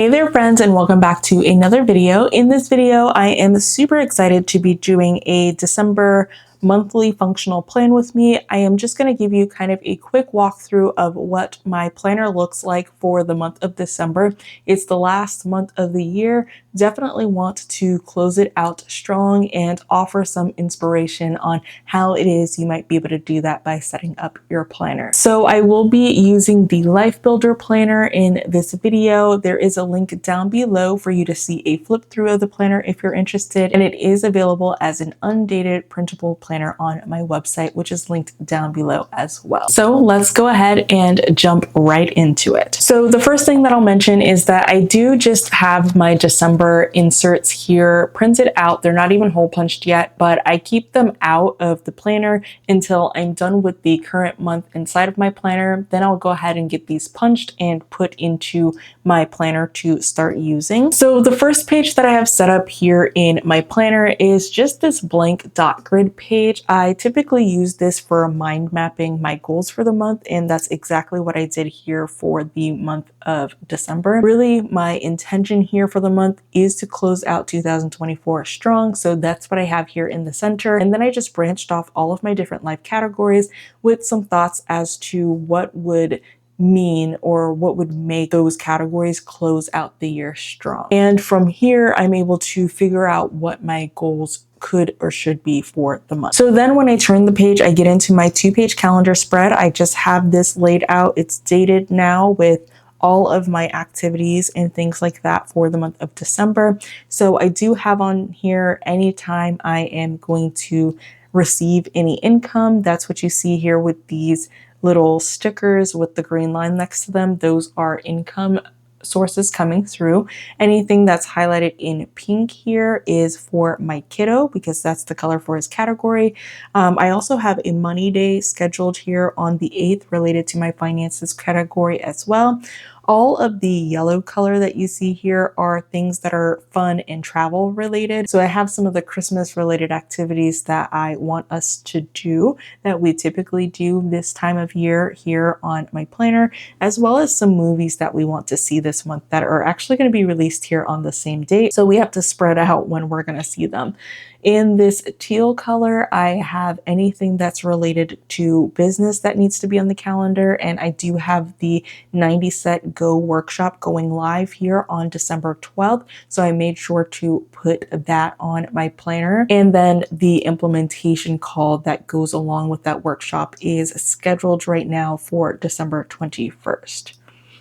Hey there friends, and welcome back to another video. In this video, I am super excited to be doing a December monthly functional plan with me. I am just going to give you kind of a quick walkthrough of what my planner looks like for the month of December. It's the last month of the year. Definitely want to close it out strong and offer some inspiration on how it is you might be able to do that by setting up your planner. So I will be using the Life Builder planner in this video. There is a link down below for you to see a flip through of the planner if you're interested, and it is available as an undated printable planner on my website, which is linked down below as well. So let's go ahead and jump right into it. So the first thing that I'll mention is that I do just have my December inserts here printed out. They're not even hole punched yet, but I keep them out of the planner until I'm done with the current month inside of my planner. Then I'll go ahead and get these punched and put into my planner to start using. So the first page that I have set up here in my planner is just this blank dot grid page. I typically use this for mind mapping my goals for the month, and that's exactly what I did here for the month of December. Really, my intention here for the month is to close out 2024 strong. So that's what I have here in the center. And then I just branched off all of my different life categories with some thoughts as to what would mean or what would make those categories close out the year strong. And from here, I'm able to figure out what my goals could or should be for the month. So then when I turn the page, I get into my 2-page calendar spread. I just have this laid out. It's dated now with all of my activities and things like that for the month of December. So I do have on here anytime I am going to receive any income. That's what you see here with these little stickers with the green line next to them. Those are income sources coming through. Anything that's highlighted in pink here is for my kiddo because that's the color for his category. I also have a money day scheduled here on the 8th related to my finances category as well. All of the yellow color that you see here are things that are fun and travel related. So I have some of the Christmas related activities that I want us to do that we typically do this time of year here on my planner, as well as some movies that we want to see this month that are actually going to be released here on the same date. So we have to spread out when we're going to see them. In this teal color, I have anything that's related to business that needs to be on the calendar. And I do have the 90 Set Go workshop going live here on December 12th. So I made sure to put that on my planner. And then the implementation call that goes along with that workshop is scheduled right now for December 21st.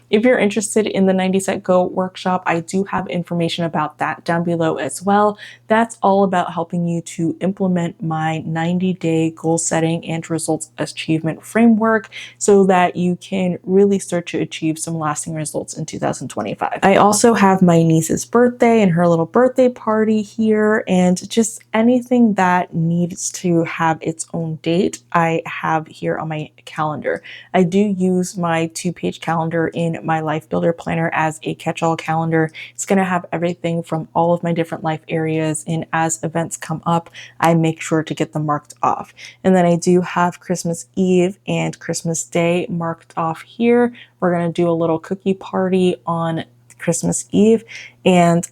If you're interested in the 90 Set Go workshop, I do have information about that down below as well. That's all about helping you to implement my 90-day goal setting and results achievement framework so that you can really start to achieve some lasting results in 2025. I also have my niece's birthday and her little birthday party here, and just anything that needs to have its own date, I have here on my calendar. I do use my 2-page calendar in my Life Builder planner as a catch-all calendar. It's going to have everything from all of my different life areas, and as events come up, I make sure to get them marked off. And then I do have Christmas Eve and Christmas Day marked off here. We're going to do a little cookie party on Christmas Eve, and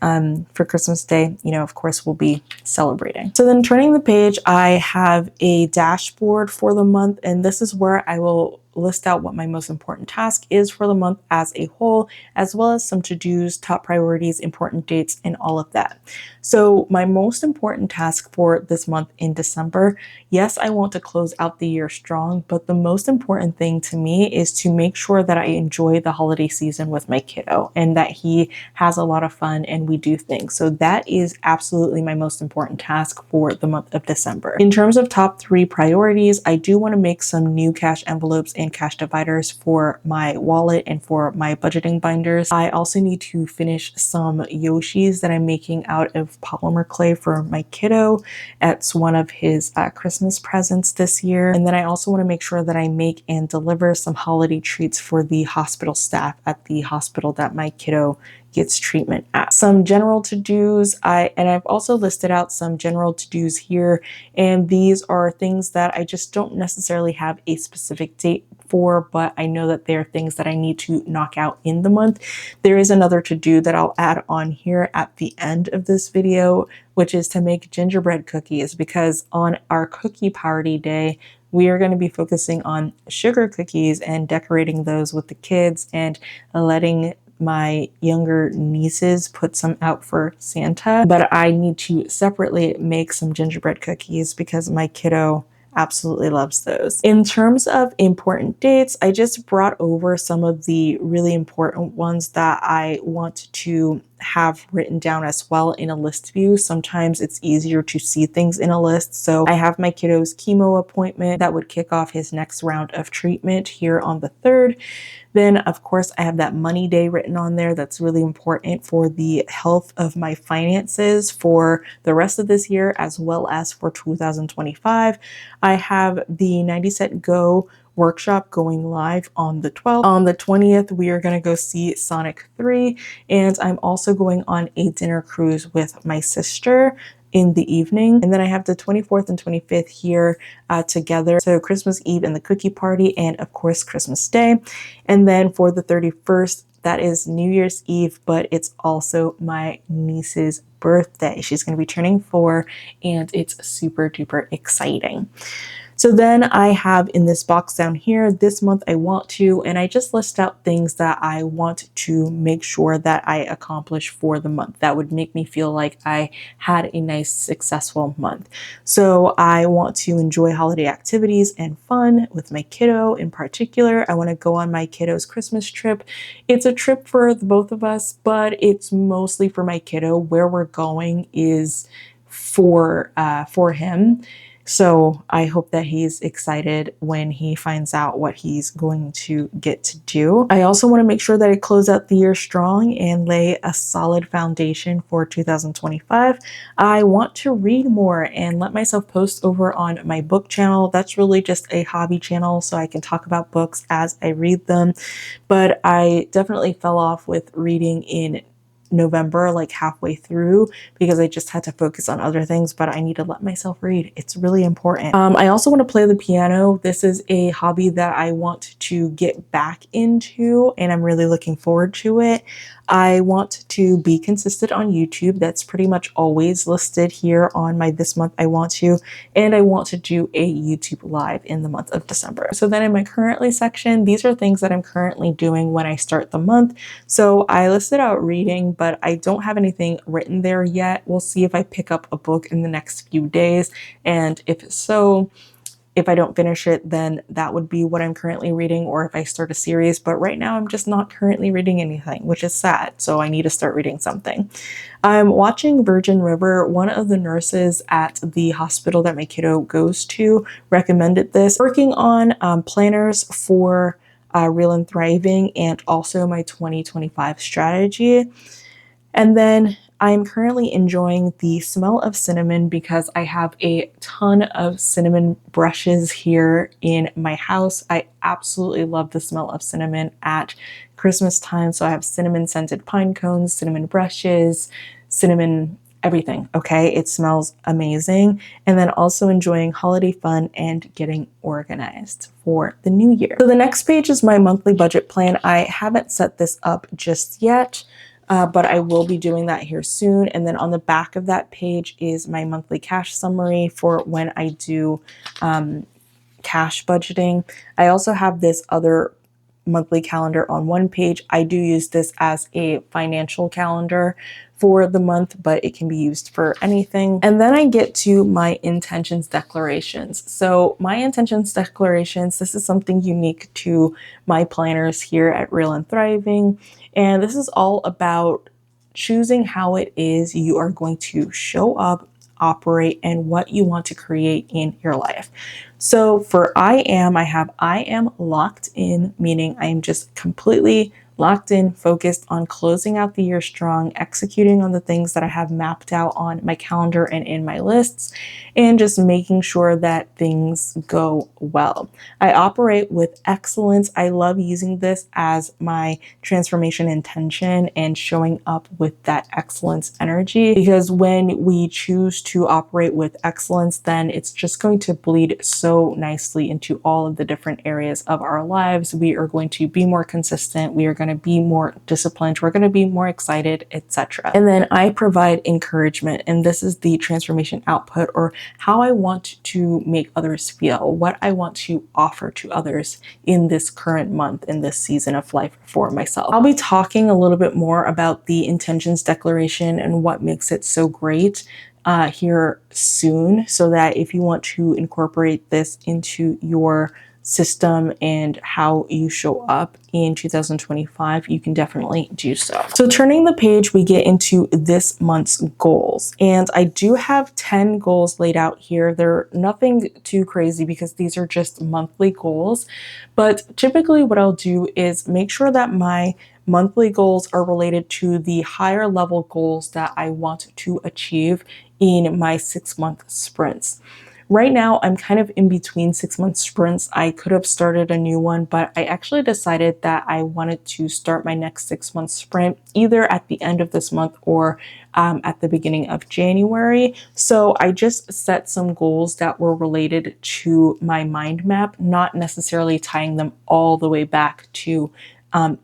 for Christmas Day, of course, we'll be celebrating. So then turning the page, I have a dashboard for the month, and this is where I will list out what my most important task is for the month as a whole, as well as some to-dos, top priorities, important dates, and all of that. So my most important task for this month in December, yes, I want to close out the year strong, but the most important thing to me is to make sure that I enjoy the holiday season with my kiddo and that he has a lot of fun and we do things. So that is absolutely my most important task for the month of December. In terms of top 3 priorities, I do want to make some new cash envelopes and cash dividers for my wallet and for my budgeting binders. I also need to finish some Yoshis that I'm making out of polymer clay for my kiddo. It's one of his Christmas presents this year. And then I also want to make sure that I make and deliver some holiday treats for the hospital staff at the hospital that my kiddo gets treatment at. Some general to-dos, I've also listed out some general to-dos here, and these are things that I just don't necessarily have a specific date for, but I know that they're things that I need to knock out in the month. There is another to-do that I'll add on here at the end of this video, which is to make gingerbread cookies, because on our cookie party day, we are going to be focusing on sugar cookies and decorating those with the kids and letting my younger nieces put some out for Santa. But I need to separately make some gingerbread cookies because my kiddo absolutely loves those. In terms of important dates, I just brought over some of the really important ones that I want to have written down as well in a list view. Sometimes it's easier to see things in a list. So I have my kiddo's chemo appointment that would kick off his next round of treatment here on the 3rd. Then, of course, I have that money day written on there. That's really important for the health of my finances for the rest of this year, as well as for 2025. I have the 90 Cent Go workshop going live on the 12th. On the 20th, we are going to go see Sonic 3, and I'm also going on a dinner cruise with my sister in the evening. And then I have the 24th and 25th here together. So Christmas Eve and the cookie party, and of course Christmas Day. And then for the 31st, that is New Year's Eve, but it's also my niece's birthday. She's going to be turning 4, and it's super duper exciting. So then I have in this box down here, this month I want to, and I just list out things that I want to make sure that I accomplish for the month. That would make me feel like I had a nice, successful month. So I want to enjoy holiday activities and fun with my kiddo in particular. I want to go on my kiddo's Christmas trip. It's a trip for the both of us, but it's mostly for my kiddo. Where we're going is for him. So I hope that he's excited when he finds out what he's going to get to do. I also want to make sure that I close out the year strong and lay a solid foundation for 2025. I want to read more and let myself post over on my book channel. That's really just a hobby channel, so I can talk about books as I read them. But I definitely fell off with reading in November, like halfway through, because I just had to focus on other things, but I need to let myself read. It's really important. I also want to play the piano. This is a hobby that I want to get back into, and I'm really looking forward to it. I want to be consistent on YouTube. That's pretty much always listed here on my This Month I Want To, and I want to do a YouTube live in the month of December. So then in my currently section, these are things that I'm currently doing when I start the month. So I listed out reading, but I don't have anything written there yet. We'll see if I pick up a book in the next few days, and if so, if I don't finish it, then that would be what I'm currently reading, or if I start a series. But right now I'm just not currently reading anything, which is sad. So I need to start reading something. I'm watching Virgin River. One of the nurses at the hospital that my kiddo goes to recommended this. Working on planners for Real and Thriving, and also my 2025 strategy. And then I'm currently enjoying the smell of cinnamon because I have a ton of cinnamon brushes here in my house. I absolutely love the smell of cinnamon at Christmas time. So I have cinnamon scented pine cones, cinnamon brushes, cinnamon everything, okay? It smells amazing. And then also enjoying holiday fun and getting organized for the new year. So the next page is my monthly budget plan. I haven't set this up just yet. But I will be doing that here soon. And then on the back of that page is my monthly cash summary for when I do cash budgeting. I also have this other monthly calendar on one page. I do use this as a financial calendar for the month, but it can be used for anything. And then I get to my intentions declarations. So my intentions declarations, this is something unique to my planners here at Real and Thriving. And this is all about choosing how it is you are going to show up, operate, and what you want to create in your life. So for I am locked in, meaning I am just completely locked in, focused on closing out the year strong, executing on the things that I have mapped out on my calendar and in my lists, and just making sure that things go well. I operate with excellence. I love using this as my transformation intention and showing up with that excellence energy, because when we choose to operate with excellence, then it's just going to bleed so nicely into all of the different areas of our lives. We are going to be more consistent. We are going to be more disciplined. We're going to be more excited, etc. And then I provide encouragement, and this is the transformation output, or how I want to make others feel, what I want to offer to others in this current month, in this season of life for myself. I'll be talking a little bit more about the intentions declaration and what makes it so great here soon, so that if you want to incorporate this into your system and how you show up in 2025, you can definitely do so. So turning the page, we get into this month's goals. And I do have 10 goals laid out here. They're nothing too crazy because these are just monthly goals. But typically what I'll do is make sure that my monthly goals are related to the higher level goals that I want to achieve in my 6-month sprints. Right now, I'm kind of in between 6-month sprints. I could have started a new one, but I actually decided that I wanted to start my next 6-month sprint either at the end of this month or at the beginning of January. So I just set some goals that were related to my mind map, not necessarily tying them all the way back to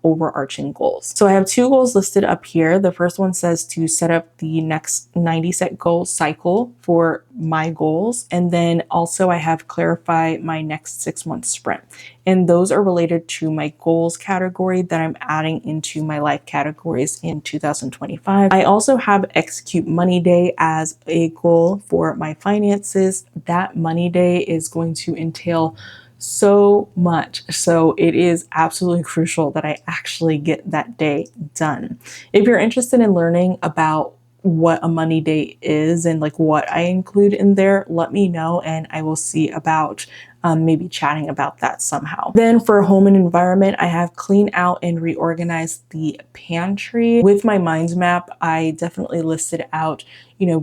overarching goals. So I have 2 goals listed up here. The first one says to set up the next 90 set goal cycle for my goals. And then also I have clarify my next 6-month sprint. And those are related to my goals category that I'm adding into my life categories in 2025. I also have execute money day as a goal for my finances. That money day is going to entail so much. So it is absolutely crucial that I actually get that day done. If you're interested in learning about what a money day is and like what I include in there, let me know and I will see about maybe chatting about that somehow. Then for home and environment, I have clean out and reorganize the pantry. With my mind map, I definitely listed out,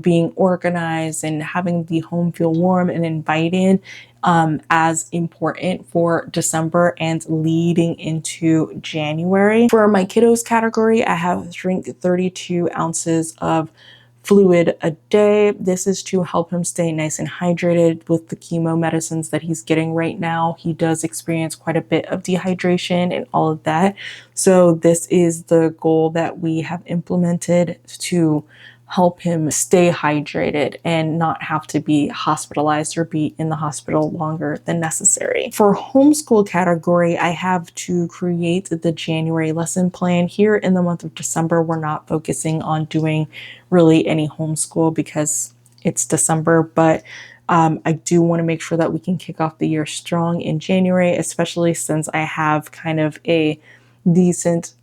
being organized and having the home feel warm and inviting as important for December and leading into January. For my kiddos category, I have drink 32 ounces of fluid a day. This is to help him stay nice and hydrated with the chemo medicines that he's getting right now. He does experience quite a bit of dehydration and all of that. So this is the goal that we have implemented to help him stay hydrated and not have to be hospitalized or be in the hospital longer than necessary. For homeschool category, I have to create the January lesson plan. Here in the month of December, we're not focusing on doing really any homeschool because it's December, but I do want to make sure that we can kick off the year strong in January, especially since I have kind of a decent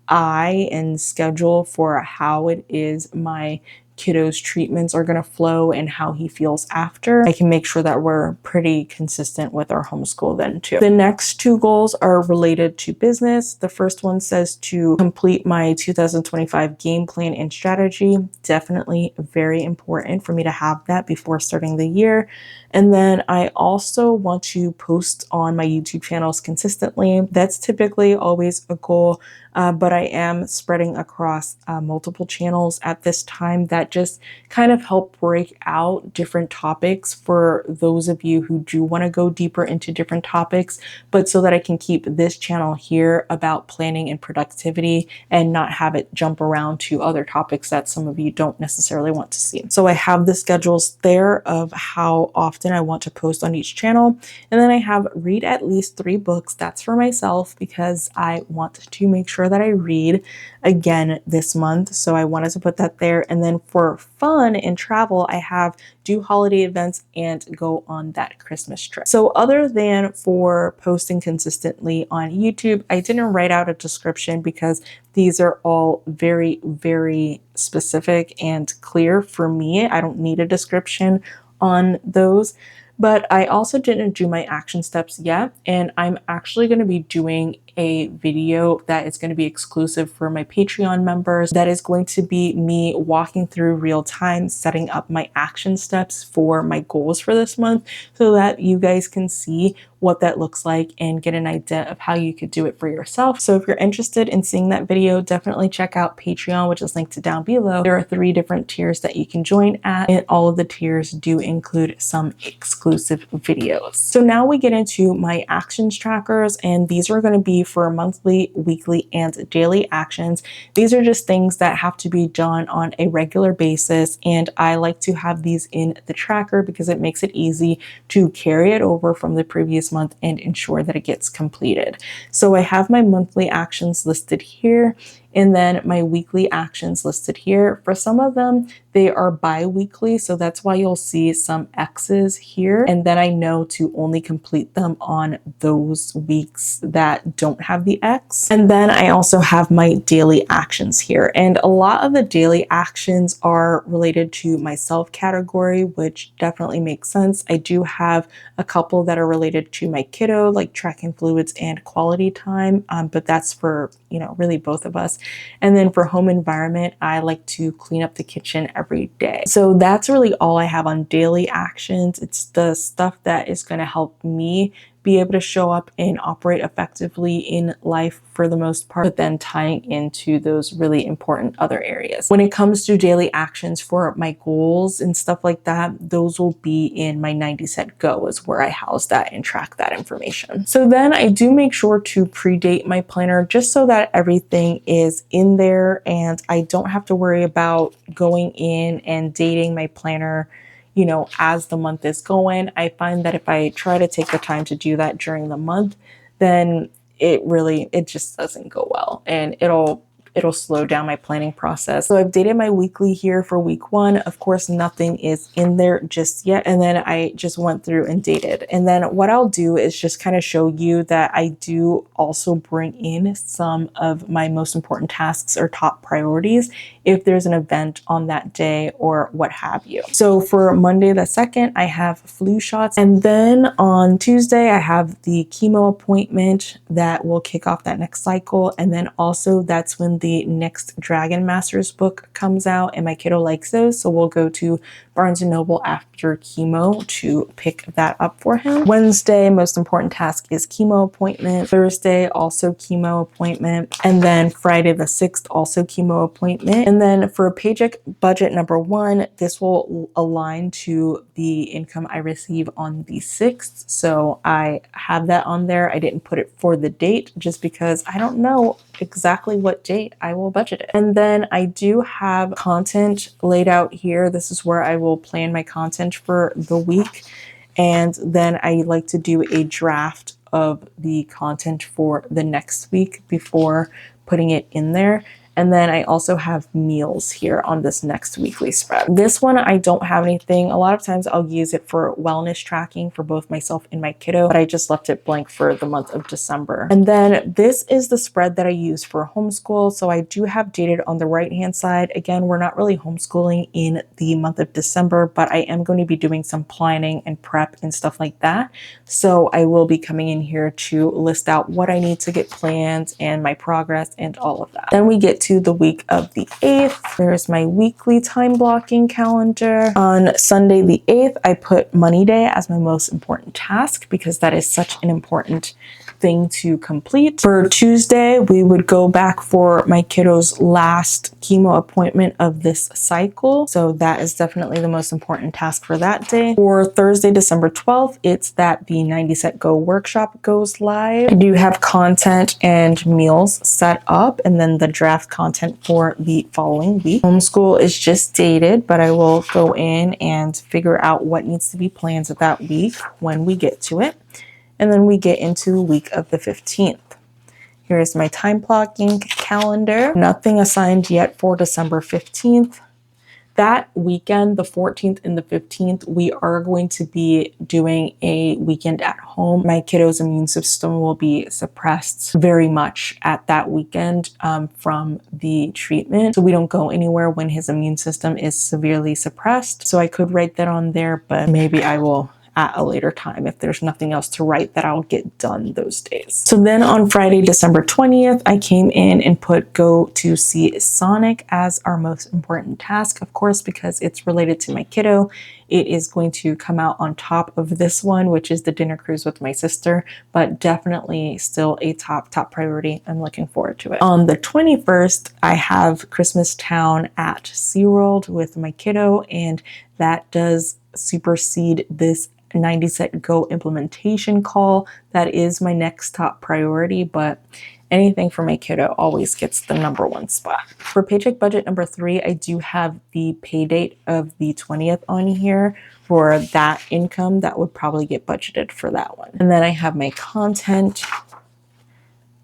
eye and schedule for how it is my kiddos treatments are going to flow and how he feels after. I can make sure that we're pretty consistent with our homeschool then too. The next 2 goals are related to business. The first one says to complete my 2025 game plan and strategy. Definitely very important for me to have that before starting the year. And then I also want to post on my YouTube channels consistently. That's typically always a goal, but I am spreading across multiple channels at this time that just kind of help break out different topics for those of you who do want to go deeper into different topics, but so that I can keep this channel here about planning and productivity and not have it jump around to other topics that some of you don't necessarily want to see. So I have the schedules there of how often I want to post on each channel. And then I have read at least 3 books. That's for myself because I want to make sure that I read again this month. So I wanted to put that there. And then for fun and travel, I have do holiday events and go on that Christmas trip. So other than for posting consistently on YouTube, I didn't write out a description because these are all very, very specific and clear for me. I don't need a description on those. But I also didn't do my action steps yet, and I'm actually going to be doing a video that is going to be exclusive for my Patreon members. That is going to be me walking through real time, setting up my action steps for my goals for this month so that you guys can see what that looks like and get an idea of how you could do it for yourself. So if you're interested in seeing that video, definitely check out Patreon, which is linked down below. There are 3 different tiers that you can join at, and all of the tiers do include some exclusive videos. So now we get into my actions trackers, and these are going to be for monthly, weekly, and daily actions. These are just things that have to be done on a regular basis, and I like to have these in the tracker because it makes it easy to carry it over from the previous month and ensure that it gets completed. So I have my monthly actions listed here, and then my weekly actions listed here. For some of them, they are bi-weekly, so that's why you'll see some X's here. And then I know to only complete them on those weeks that don't have the X. And then I also have my daily actions here. And a lot of the daily actions are related to my self category, which definitely makes sense. I do have a couple that are related to my kiddo, like tracking fluids and quality time, but that's for, really both of us. And then for home environment, I like to clean up the kitchen every day. So that's really all I have on daily actions. It's the stuff that is going to help me be able to show up and operate effectively in life for the most part, but then tying into those really important other areas. When it comes to daily actions for my goals and stuff like that, those will be in my 90 Set Go is where I house that and track that information. So then I do make sure to predate my planner just so that everything is in there and I don't have to worry about going in and dating my planner as the month is going. I find that if I try to take the time to do that during the month, then it just doesn't go well, and it'll slow down my planning process. So I've dated my weekly here for week 1. Of course, nothing is in there just yet. And then I just went through and dated. And then what I'll do is just kind of show you that I do also bring in some of my most important tasks or top priorities if there's an event on that day or what have you. So for Monday the 2nd, I have flu shots. And then on Tuesday, I have the chemo appointment that will kick off that next cycle. And then also that's when the next Dragon Masters book comes out, and my kiddo likes those. So we'll go to Barnes & Noble after chemo to pick that up for him. Wednesday, most important task is chemo appointment. Thursday, also chemo appointment. And then Friday the 6th, also chemo appointment. And then for paycheck budget number 1, this will align to the income I receive on the 6th. So I have that on there. I didn't put it for the date just because I don't know exactly what date I will budget it. And then I do have content laid out here. This is where I will plan my content for the week. And then I like to do a draft of the content for the next week before putting it in there. And then I also have meals here on this next weekly spread. This one, I don't have anything. A lot of times I'll use it for wellness tracking for both myself and my kiddo, but I just left it blank for the month of December. And then this is the spread that I use for homeschool. So I do have dated on the right-hand side. Again, we're not really homeschooling in the month of December, but I am going to be doing some planning and prep and stuff like that. So I will be coming in here to list out what I need to get planned and my progress and all of that. Then we get to the week of the 8th. There's my weekly time blocking calendar. On Sunday the 8th, I put money day as my most important task because that is such an important thing to complete. For Tuesday, we would go back for my kiddo's last chemo appointment of this cycle. So that is definitely the most important task for that day. For Thursday, December 12th, it's that the 90 Set Go workshop goes live. I do have content and meals set up, and then the draft content for the following week. Homeschool is just dated, but I will go in and figure out what needs to be planned that week when we get to it. And then we get into the week of the 15th. Here's my time blocking calendar. Nothing assigned yet for December 15th. That weekend, the 14th and the 15th, we are going to be doing a weekend at home. My kiddo's immune system will be suppressed very much at that weekend from the treatment. So we don't go anywhere when his immune system is severely suppressed. So I could write that on there, but maybe I will at a later time if there's nothing else to write that I'll get done those days. So then on Friday, December 20th, I came in and put go to see Sonic as our most important task, of course, because it's related to my kiddo. It is going to come out on top of this one, which is the dinner cruise with my sister, but definitely still a top priority. I'm looking forward to it. On the 21st, I have Christmas Town at SeaWorld with my kiddo, and that does supersede this 90 Set Go implementation call. That is my next top priority, but anything for my kiddo always gets the number one spot. For paycheck budget number 3, I do have the pay date of the 20th on here for that income that would probably get budgeted for that one. And then I have my content,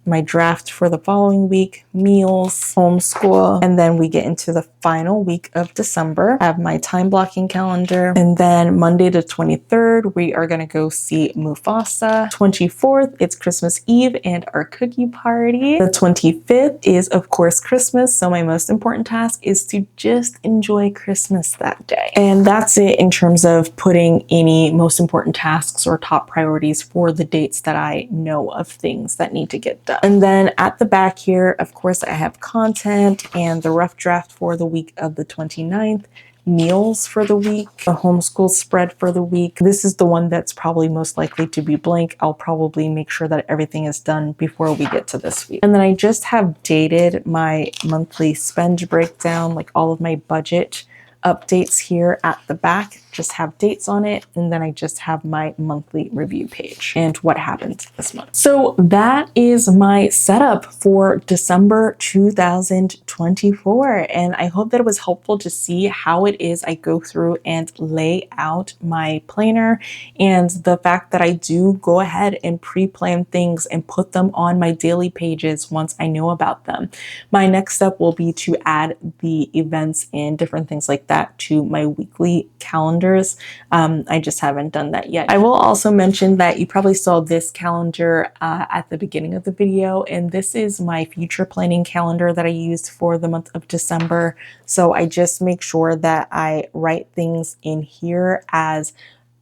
my draft for the following week, meals, homeschool, and then we get into the final week of December. I have my time blocking calendar, and then Monday the 23rd, we are going to go see Mufasa. 24th, it's Christmas Eve and our cookie party. The 25th is, of course, Christmas, so my most important task is to just enjoy Christmas that day. And that's it in terms of putting any most important tasks or top priorities for the dates that I know of things that need to get done. And then at the back here, of course, I have content and the rough draft for the week of the 29th, meals for the week, the homeschool spread for the week. This is the one that's probably most likely to be blank. I'll probably make sure that everything is done before we get to this week. And then I just have dated my monthly spend breakdown, like all of my budget updates here at the back, just have dates on it, and then I just have my monthly review page and what happened this month. So that is my setup for December 2024, and I hope that it was helpful to see how it is I go through and lay out my planner, and the fact that I do go ahead and pre-plan things and put them on my daily pages once I know about them. My next step will be to add the events and different things like that to my weekly calendars. I just haven't done that yet. I will also mention that you probably saw this calendar at the beginning of the video, and this is my future planning calendar that I used for the month of December. So I just make sure that I write things in here as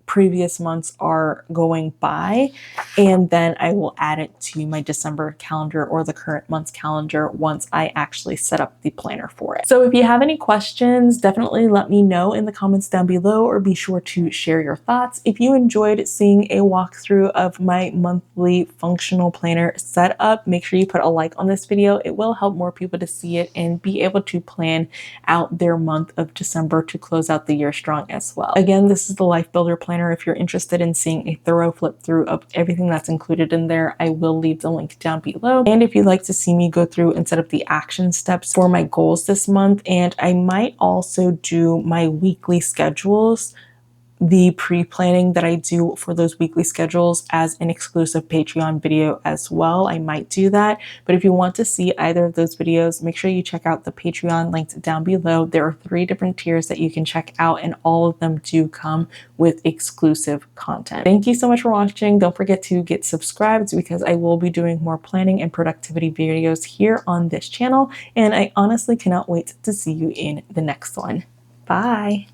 previous months are going by, and then I will add it to my December calendar or the current month's calendar once I actually set up the planner for it. So if you have any questions, definitely let me know in the comments down below, or be sure to share your thoughts. If you enjoyed seeing a walkthrough of my monthly functional planner setup, make sure you put a like on this video. It will help more people to see it and be able to plan out their month of December to close out the year strong as well. Again, this is the Life Builder Planner. If you're interested in seeing a thorough flip through of everything that's included in there, I will leave the link down below. And if you'd like to see me go through and set up the action steps for my goals this month, and I might also do my weekly schedules, the pre-planning that I do for those weekly schedules as an exclusive Patreon video as well. I might do that, but if you want to see either of those videos, make sure you check out the Patreon linked down below. There are 3 different tiers that you can check out, and all of them do come with exclusive content. Thank you so much for watching. Don't forget to get subscribed, because I will be doing more planning and productivity videos here on this channel, and I honestly cannot wait to see you in the next one. Bye.